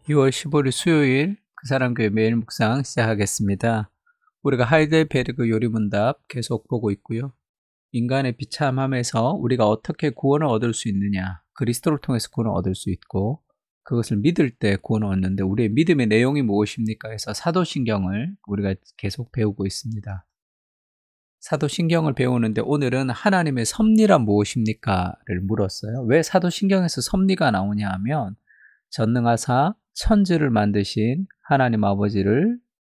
2월 15일 수요일 그 사람 교회 매일 묵상 시작하겠습니다. 우리가 하이델베르그 요리문답 계속 보고 있고요. 인간의 비참함에서 우리가 어떻게 구원을 얻을 수 있느냐, 그리스도를 통해서 구원을 얻을 수 있고 그것을 믿을 때 구원을 얻는데 우리의 믿음의 내용이 무엇입니까 해서 사도신경을 우리가 계속 배우고 있습니다. 사도신경을 배우는데 오늘은 하나님의 섭리란 무엇입니까?를 물었어요. 왜 사도신경에서 섭리가 나오냐 하면 전능하사 천지를 만드신 하나님 아버지를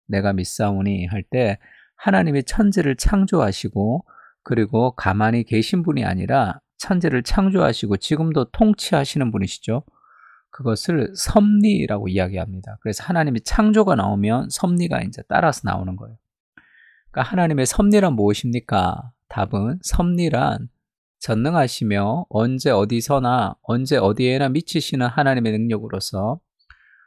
내가 믿사오니 할 때 하나님이 천지를 창조하시고 그리고 가만히 계신 분이 아니라 천지를 창조하시고 지금도 통치하시는 분이시죠. 그것을 섭리라고 이야기합니다. 그래서 하나님이 창조가 나오면 섭리가 이제 따라서 나오는 거예요. 그러니까 하나님의 섭리란 무엇입니까? 답은 섭리란 전능하시며 언제 어디서나 언제 어디에나 미치시는 하나님의 능력으로서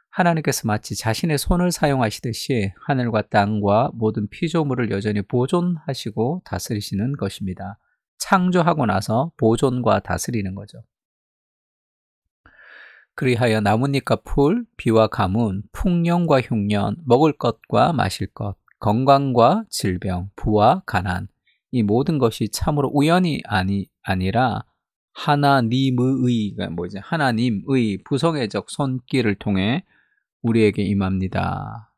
하나님께서 마치 자신의 손을 사용하시듯이 하늘과 땅과 모든 피조물을 여전히 보존하시고 다스리시는 것입니다. 창조하고 나서 보존과 다스리는 거죠. 그리하여 나뭇잎과 풀, 비와 가문, 풍년과 흉년, 먹을 것과 마실 것, 건강과 질병, 부와 가난, 이 모든 것이 참으로 우연이 아니라 하나님의 부성애적 손길을 통해 우리에게 임합니다.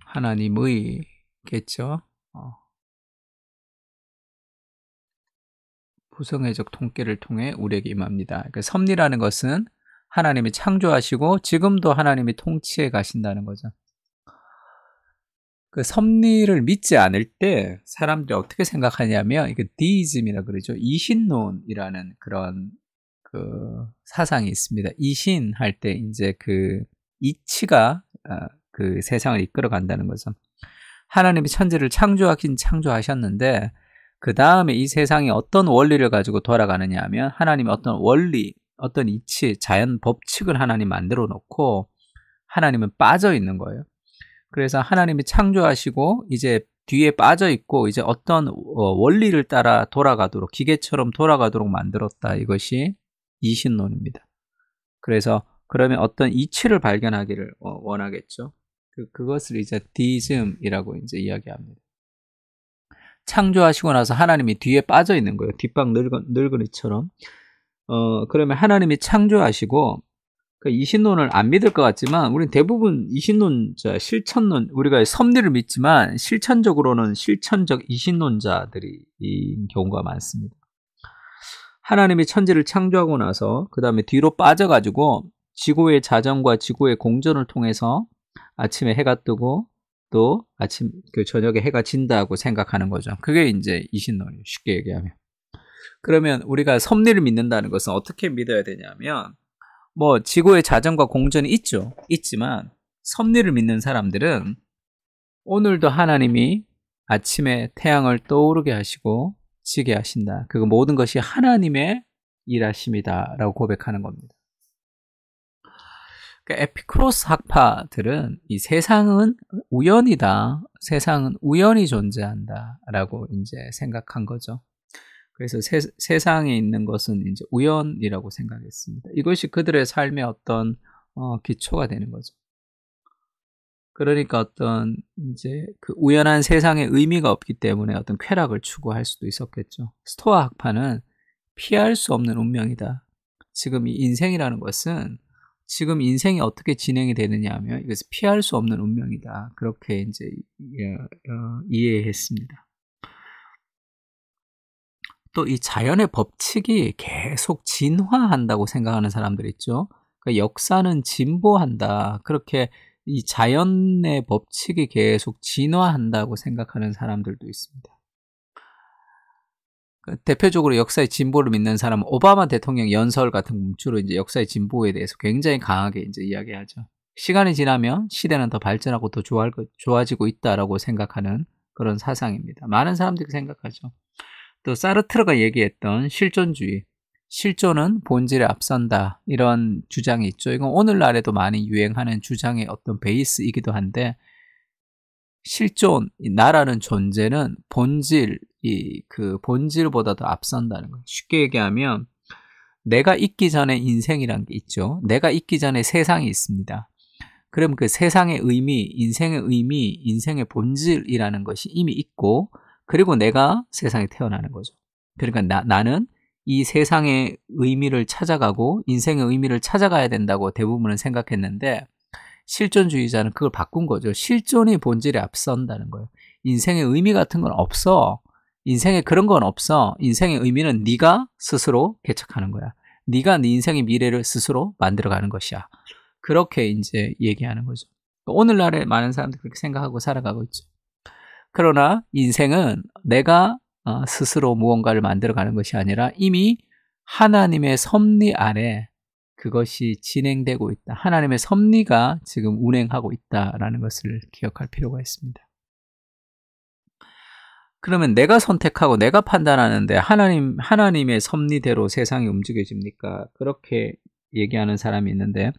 하나님의 겠죠? 부성애적 통계를 통해 우리에게 임합니다. 그러니까 섭리라는 것은 하나님이 창조하시고 지금도 하나님이 통치해 가신다는 거죠. 그 섭리를 믿지 않을 때 사람들이 어떻게 생각하냐면 이게 디이즘이라 그러죠. 이신론이라는 그런 그 사상이 있습니다. 이신 할 때 이제 그 이치가 그 세상을 이끌어 간다는 거죠. 하나님이 천지를 창조하긴 창조하셨는데 그 다음에 이 세상이 어떤 원리를 가지고 돌아가느냐 하면 하나님이 어떤 원리, 어떤 이치, 자연 법칙을 하나님 만들어 놓고 하나님은 빠져 있는 거예요. 그래서 하나님이 창조하시고 이제 뒤에 빠져 있고 이제 어떤 원리를 따라 돌아가도록 기계처럼 돌아가도록 만들었다. 이것이 이신론입니다. 그래서 그러면 어떤 이치를 발견하기를 원하겠죠. 그것을 이제 디즘이라고 이제 이야기합니다. 창조하시고 나서 하나님이 뒤에 빠져 있는 거예요. 뒷방 늙은이처럼. 그러면 하나님이 창조하시고 그 이신론을 안 믿을 것 같지만 우리는 대부분 이신론자, 실천론, 우리가 섭리를 믿지만 실천적으로는 실천적 이신론자들인 경우가 많습니다. 하나님이 천지를 창조하고 나서 그 다음에 뒤로 빠져가지고 지구의 자전과 지구의 공전을 통해서 아침에 해가 뜨고 또 저녁에 해가 진다고 생각하는 거죠. 그게 이제 이신론이에요. 쉽게 얘기하면. 그러면 우리가 섭리를 믿는다는 것은 어떻게 믿어야 되냐면 뭐 지구의 자전과 공전이 있죠. 있지만 섭리를 믿는 사람들은 오늘도 하나님이 아침에 태양을 떠오르게 하시고 지게 하신다. 그 모든 것이 하나님의 일하심이다 라고 고백하는 겁니다. 그러니까 에피크로스 학파들은 이 세상은 우연이다. 세상은 우연히 존재한다 라고 이제 생각한 거죠. 그래서 세상에 있는 것은 이제 우연이라고 생각했습니다. 이것이 그들의 삶의 어떤 기초가 되는 거죠. 그러니까 어떤 이제 그 우연한 세상에 의미가 없기 때문에 어떤 쾌락을 추구할 수도 있었겠죠. 스토아 학파는 피할 수 없는 운명이다. 지금 이 인생이라는 것은 지금 인생이 어떻게 진행이 되느냐 하면 이것을 피할 수 없는 운명이다. 그렇게 이제 이해했습니다. 또 이 자연의 법칙이 계속 진화한다고 생각하는 사람들 있죠. 그러니까 역사는 진보한다. 그렇게 이 자연의 법칙이 계속 진화한다고 생각하는 사람들도 있습니다. 대표적으로 역사의 진보를 믿는 사람은 오바마 대통령 연설 같은 문주로 이제 역사의 진보에 대해서 굉장히 강하게 이제 이야기하죠. 시간이 지나면 시대는 더 발전하고 더 좋아지고 있다라고 생각하는 그런 사상입니다. 많은 사람들이 생각하죠. 또 사르트르가 얘기했던 실존주의, 실존은 본질에 앞선다 이런 주장이 있죠. 이건 오늘날에도 많이 유행하는 주장의 어떤 베이스이기도 한데 실존, 나라는 존재는 본질보다 더 앞선다는 거예요. 쉽게 얘기하면 내가 있기 전에 인생이란 게 있죠. 내가 있기 전에 세상이 있습니다. 그럼 그 세상의 의미, 인생의 본질이라는 것이 이미 있고, 그리고 내가 세상에 태어나는 거죠. 그러니까 나는 이 세상의 의미를 찾아가고 인생의 의미를 찾아가야 된다고 대부분은 생각했는데, 실존주의자는 그걸 바꾼 거죠. 실존이 본질에 앞선다는 거예요. 인생의 의미 같은 건 없어. 인생에 그런 건 없어. 인생의 의미는 네가 스스로 개척하는 거야. 네가 네 인생의 미래를 스스로 만들어가는 것이야. 그렇게 이제 얘기하는 거죠. 오늘날에 많은 사람들이 그렇게 생각하고 살아가고 있죠. 그러나 인생은 내가 스스로 무언가를 만들어가는 것이 아니라 이미 하나님의 섭리 아래 그것이 진행되고 있다. 하나님의 섭리가 지금 운행하고 있다라는 것을 기억할 필요가 있습니다. 그러면 내가 선택하고 내가 판단하는데 하나님의 섭리대로 세상이 움직여집니까? 그렇게 얘기하는 사람이 있는데,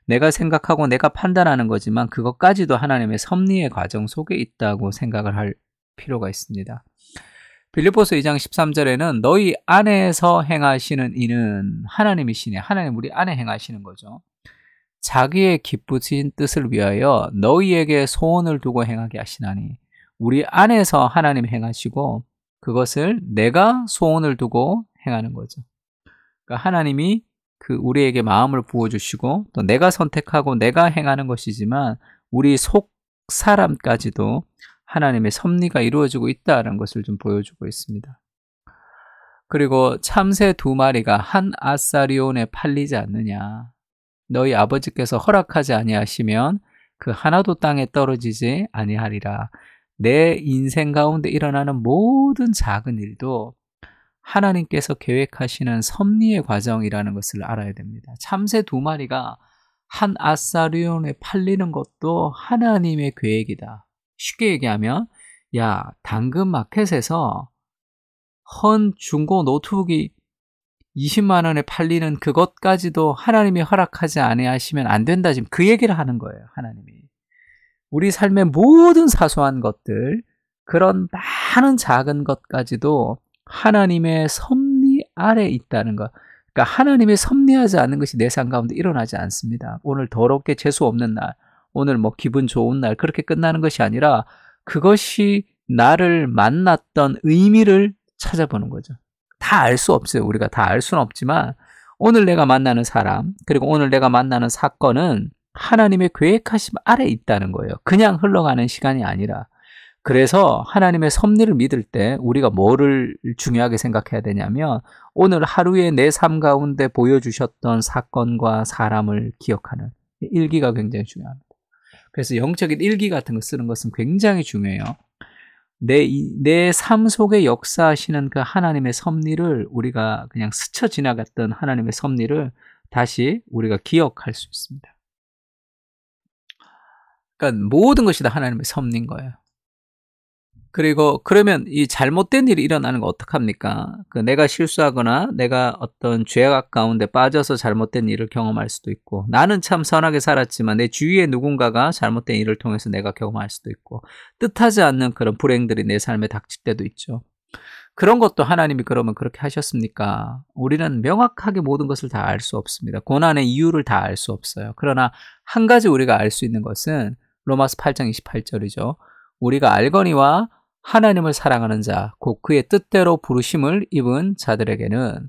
내가 생각하고 내가 판단하는 거지만 그것까지도 하나님의 섭리의 과정 속에 있다고 생각을 할 필요가 있습니다. 빌립보서 2장 13절에는 너희 안에서 행하시는 이는 하나님이시네. 하나님 우리 안에 행하시는 거죠. 자기의 기쁘신 뜻을 위하여 너희에게 소원을 두고 행하게 하시나니, 우리 안에서 하나님 행하시고 그것을 내가 소원을 두고 행하는 거죠. 그러니까 하나님이 우리에게 마음을 부어주시고 또 내가 선택하고 내가 행하는 것이지만 우리 속 사람까지도 하나님의 섭리가 이루어지고 있다는 것을 좀 보여주고 있습니다. 그리고 참새 2마리가 한 아사리온에 팔리지 않느냐. 너희 아버지께서 허락하지 아니하시면 그 하나도 땅에 떨어지지 아니하리라. 내 인생 가운데 일어나는 모든 작은 일도 하나님께서 계획하시는 섭리의 과정이라는 것을 알아야 됩니다. 참새 2마리가 한 아사리온에 팔리는 것도 하나님의 계획이다. 쉽게 얘기하면, 야, 당근 마켓에서 헌 중고 노트북이 20만 원에 팔리는 그것까지도 하나님이 허락하지 아니하시면 안 된다. 지금 그 얘기를 하는 거예요, 하나님이. 우리 삶의 모든 사소한 것들, 그런 많은 작은 것까지도 하나님의 섭리 아래 있다는 것. 그러니까 하나님의 섭리하지 않는 것이 내 삶 가운데 일어나지 않습니다. 오늘 더럽게 재수 없는 날, 오늘 뭐 기분 좋은 날, 그렇게 끝나는 것이 아니라 그것이 나를 만났던 의미를 찾아보는 거죠. 다 알 수 없어요. 우리가 다 알 수는 없지만 오늘 내가 만나는 사람, 그리고 오늘 내가 만나는 사건은 하나님의 계획하심 아래 있다는 거예요. 그냥 흘러가는 시간이 아니라. 그래서 하나님의 섭리를 믿을 때 우리가 뭐를 중요하게 생각해야 되냐면, 오늘 하루의 내 삶 가운데 보여주셨던 사건과 사람을 기억하는 일기가 굉장히 중요합니다. 그래서 영적인 일기 같은 거 쓰는 것은 굉장히 중요해요. 내 삶 속에 역사하시는 그 하나님의 섭리를, 우리가 그냥 스쳐 지나갔던 하나님의 섭리를 다시 우리가 기억할 수 있습니다. 그러니까 모든 것이 다 하나님의 섭리인 거예요. 그리고 그러면 이 잘못된 일이 일어나는 거 어떡합니까? 내가 실수하거나 내가 어떤 죄악 가운데 빠져서 잘못된 일을 경험할 수도 있고, 나는 참 선하게 살았지만 내 주위에 누군가가 잘못된 일을 통해서 내가 경험할 수도 있고, 뜻하지 않는 그런 불행들이 내 삶에 닥칠 때도 있죠. 그런 것도 하나님이 그러면 그렇게 하셨습니까? 우리는 명확하게 모든 것을 다 알 수 없습니다. 고난의 이유를 다 알 수 없어요. 그러나 한 가지 우리가 알 수 있는 것은 로마서 8장 28절이죠. 우리가 알거니와 하나님을 사랑하는 자, 곧 그의 뜻대로 부르심을 입은 자들에게는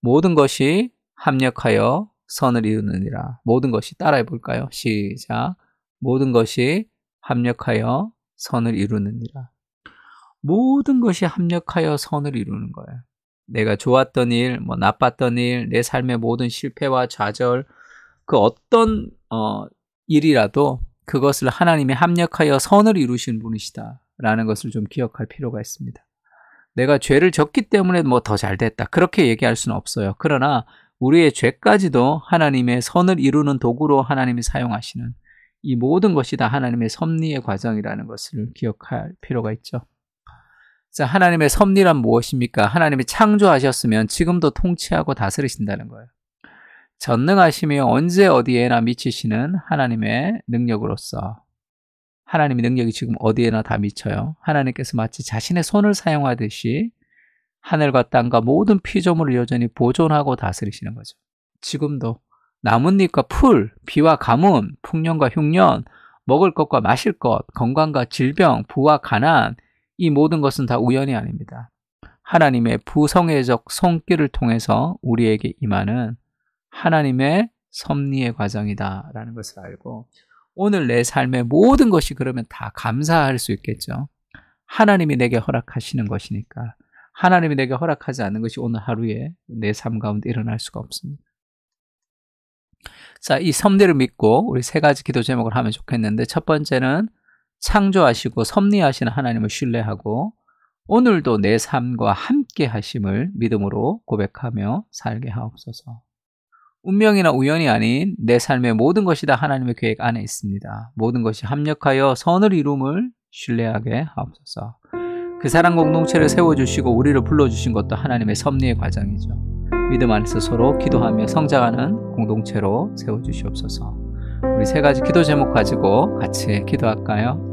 모든 것이 합력하여 선을 이루느니라. 모든 것이, 따라해 볼까요? 시작. 모든 것이 합력하여 선을 이루느니라. 모든 것이 합력하여 선을 이루는 거예요. 내가 좋았던 일, 나빴던 일, 내 삶의 모든 실패와 좌절, 그 어떤 일이라도 그것을 하나님이 합력하여 선을 이루신 분이시다 라는 것을 좀 기억할 필요가 있습니다. 내가 죄를 졌기 때문에 더 잘 됐다, 그렇게 얘기할 수는 없어요. 그러나 우리의 죄까지도 하나님의 선을 이루는 도구로 하나님이 사용하시는, 이 모든 것이 다 하나님의 섭리의 과정이라는 것을 기억할 필요가 있죠. 자, 하나님의 섭리란 무엇입니까? 하나님이 창조하셨으면 지금도 통치하고 다스리신다는 거예요. 전능하시며 언제 어디에나 미치시는 하나님의 능력으로서, 하나님의 능력이 지금 어디에나 다 미쳐요. 하나님께서 마치 자신의 손을 사용하듯이 하늘과 땅과 모든 피조물을 여전히 보존하고 다스리시는 거죠. 지금도 나뭇잎과 풀, 비와 가뭄, 풍년과 흉년, 먹을 것과 마실 것, 건강과 질병, 부와 가난, 이 모든 것은 다 우연이 아닙니다. 하나님의 부성애적 손길을 통해서 우리에게 임하는 하나님의 섭리의 과정이다라는 것을 알고 오늘 내 삶의 모든 것이 그러면 다 감사할 수 있겠죠. 하나님이 내게 허락하시는 것이니까. 하나님이 내게 허락하지 않는 것이 오늘 하루에 내 삶 가운데 일어날 수가 없습니다. 자, 이 섭리를 믿고 우리 세 가지 기도 제목을 하면 좋겠는데, 첫 번째는 창조하시고 섭리하시는 하나님을 신뢰하고 오늘도 내 삶과 함께 하심을 믿음으로 고백하며 살게 하옵소서. 운명이나 우연이 아닌 내 삶의 모든 것이 다 하나님의 계획 안에 있습니다. 모든 것이 합력하여 선을 이룸을 신뢰하게 하옵소서. 그 사랑 공동체를 세워주시고 우리를 불러주신 것도 하나님의 섭리의 과정이죠. 믿음 안에서 서로 기도하며 성장하는 공동체로 세워주시옵소서. 우리 세 가지 기도 제목 가지고 같이 기도할까요?